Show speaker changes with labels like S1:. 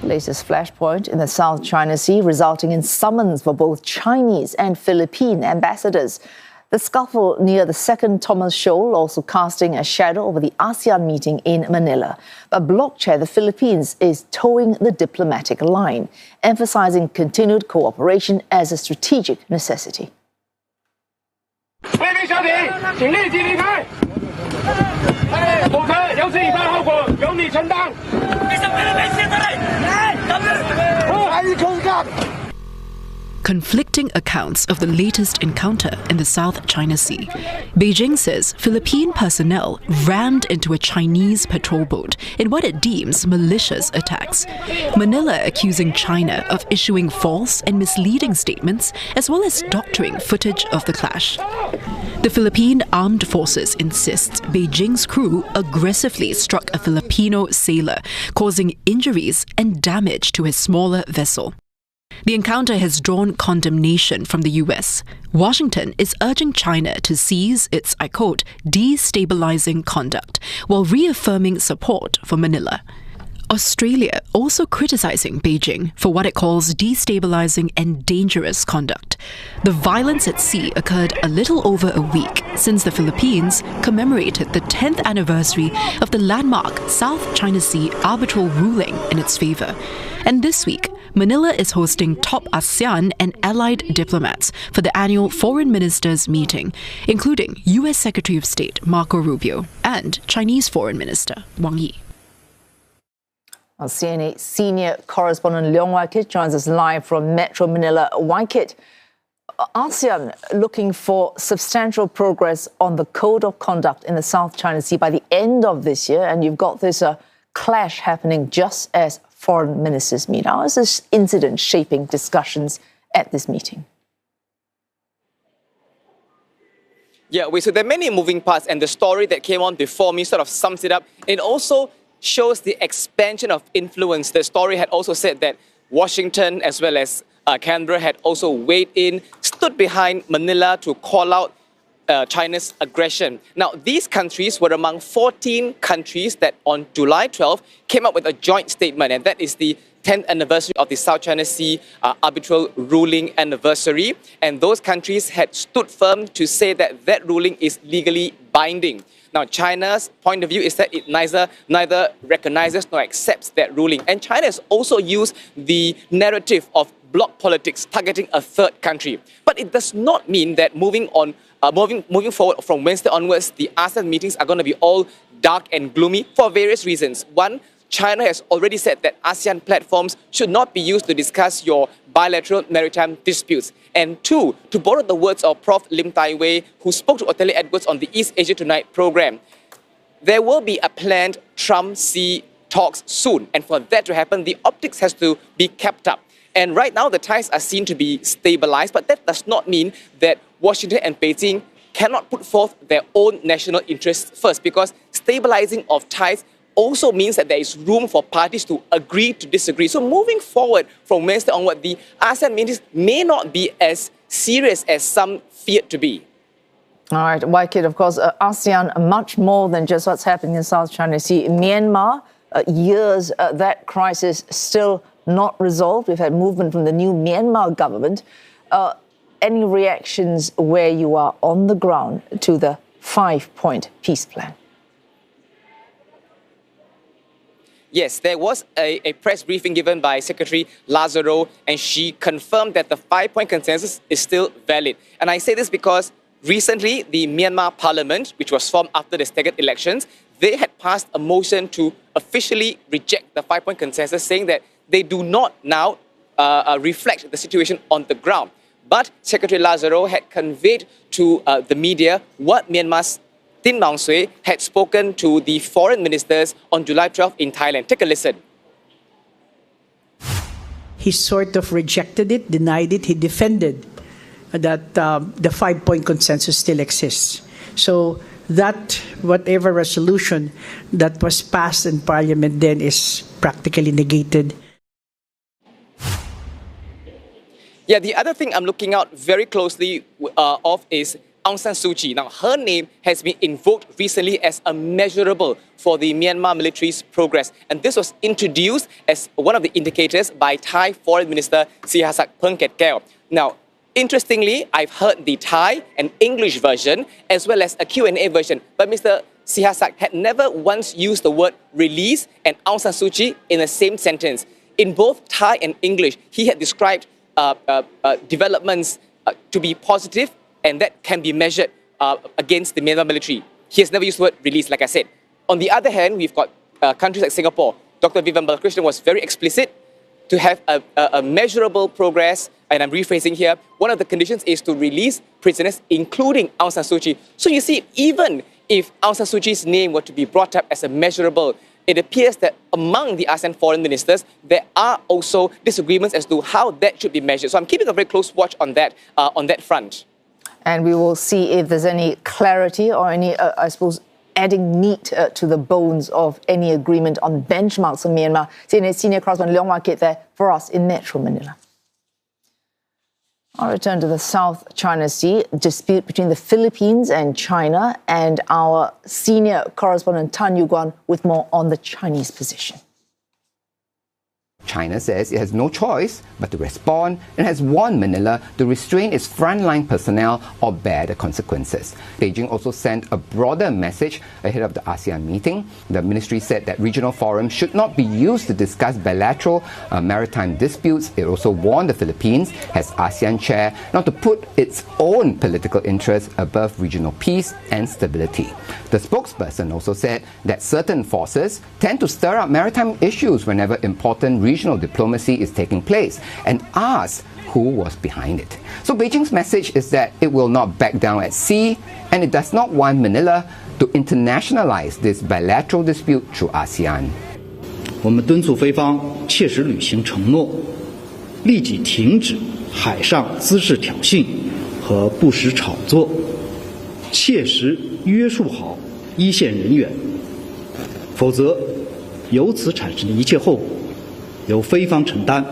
S1: latest flashpoint in the South China Sea, resulting in summons for both Chinese and Philippine ambassadors. The scuffle near the Second Thomas Shoal also casting a shadow over the ASEAN meeting in Manila. But bloc chair the Philippines is towing the diplomatic line, emphasizing continued cooperation as a strategic necessity.
S2: Conflicting accounts of the latest encounter in the South China Sea. Beijing says Philippine personnel rammed into a Chinese patrol boat in what it deems malicious attacks. Manila accusing China of issuing false and misleading statements as well as doctoring footage of the clash. The Philippine Armed Forces insists Beijing's crew aggressively struck a Filipino sailor, causing injuries and damage to his smaller vessel. The encounter has drawn condemnation from the US. Washington is urging China to cease its, I quote, destabilizing conduct, while reaffirming support for Manila. Australia also criticizing Beijing for what it calls destabilizing and dangerous conduct. The violence at sea occurred a little over a week since the Philippines commemorated the 10th anniversary of the landmark South China Sea arbitral ruling in its favor. And this week, Manila is hosting top ASEAN and allied diplomats for the annual Foreign Ministers meeting, including US Secretary of State Marco Rubio and Chinese Foreign Minister Wang Yi.
S1: Our CNA senior correspondent Leong joins us live from Metro Manila. Waikit, ASEAN looking for substantial progress on the code of conduct in the South China Sea by the end of this year, and you've got this clash happening just as foreign ministers meet. How is this incident shaping discussions at this meeting?
S3: Yeah, so there are many moving parts, and the story that came on before me sort of sums it up. It also shows the expansion of influence. The story had also said that Washington as well as Canberra had also weighed in, stood behind Manila to call out China's aggression. Now, these countries were among 14 countries that on July 12 came up with a joint statement, and that is the 10th anniversary of the South China Sea arbitral ruling anniversary. And those countries had stood firm to say that that ruling is legally binding. Now, China's point of view is that it neither recognizes nor accepts that ruling. And China has also used the narrative of bloc politics targeting a third country. But it does not mean that moving forward from Wednesday onwards, the ASEAN meetings are going to be all dark and gloomy for various reasons. One, China has already said that ASEAN platforms should not be used to discuss your bilateral maritime disputes. And two, to borrow the words of Prof. Lim Tai Wei, who spoke to Ottilie Edwards on the East Asia Tonight program, there will be a planned Trump-Xi talks soon. And for that to happen, the optics has to be kept up. And right now, the ties are seen to be stabilized, but that does not mean that Washington and Beijing cannot put forth their own national interests first, because stabilizing of ties also means that there is room for parties to agree to disagree. So moving forward from Wednesday onward, the ASEAN meetings may not be as serious as some feared to be.
S1: All right, Waikit, of course, ASEAN, much more than just what's happening in South China Sea. In Myanmar, years, that crisis still not resolved. We've had movement from the new Myanmar government. Any reactions where you are on the ground to the 5-point peace plan?
S3: Yes, there was a press briefing given by Secretary Lazaro, and she confirmed that the 5-point consensus is still valid. And I say this because recently the Myanmar parliament, which was formed after the staggered elections, they had passed a motion to officially reject the 5-point consensus, saying that they do not now reflect the situation on the ground. But Secretary Lazaro had conveyed to the media what Myanmar's Tin Maung Sui had spoken to the foreign ministers on July 12 in Thailand. Take a listen.
S4: He sort of rejected it, denied it. He defended that the 5-point consensus still exists. So that whatever resolution that was passed in Parliament then is practically negated.
S3: Yeah, the other thing I'm looking out very closely of is Aung San Suu Kyi. Now, her name has been invoked recently as a measurable for the Myanmar military's progress. And this was introduced as one of the indicators by Thai Foreign Minister Sihasak Phuangketkeow. Now, interestingly, I've heard the Thai and English version as well as a Q&A version. But Mr. Sihasak had never once used the word release and Aung San Suu Kyi in the same sentence. In both Thai and English, he had described developments to be positive and that can be measured against the Myanmar military. He has never used the word release, like I said. On the other hand, we've got countries like Singapore. Dr. Vivian Balakrishnan was very explicit to have a measurable progress, and I'm rephrasing here, one of the conditions is to release prisoners, including Aung San Suu Kyi. So you see, even if Aung San Suu Kyi's name were to be brought up as a measurable, it appears that among the ASEAN foreign ministers, there are also disagreements as to how that should be measured. So I'm keeping a very close watch on that front. And
S1: we will see if there's any clarity or any, I suppose, adding meat to the bones of any agreement on benchmarks in Myanmar. CNN senior correspondent Leong there for us in Metro Manila. I'll return to the South China Sea dispute between the Philippines and China, and our senior correspondent Tan Guan with more on the Chinese position.
S5: China says it has no choice but to respond and has warned Manila to restrain its frontline personnel or bear the consequences. Beijing also sent a broader message ahead of the ASEAN meeting. The ministry said that regional forums should not be used to discuss bilateral maritime disputes. It also warned the Philippines, as ASEAN chair, not to put its own political interests above regional peace and stability. The spokesperson also said that certain forces tend to stir up maritime issues whenever important regional diplomacy is taking place, and asked who was behind it. So Beijing's message is that it will not back down at sea, and it does not want Manila to internationalize this bilateral dispute through ASEAN.
S6: 我们敦促菲方切实履行承诺，立即停止海上滋事挑衅和不实炒作，切实约束好一线人员，否则由此产生的一切后果由菲方承担。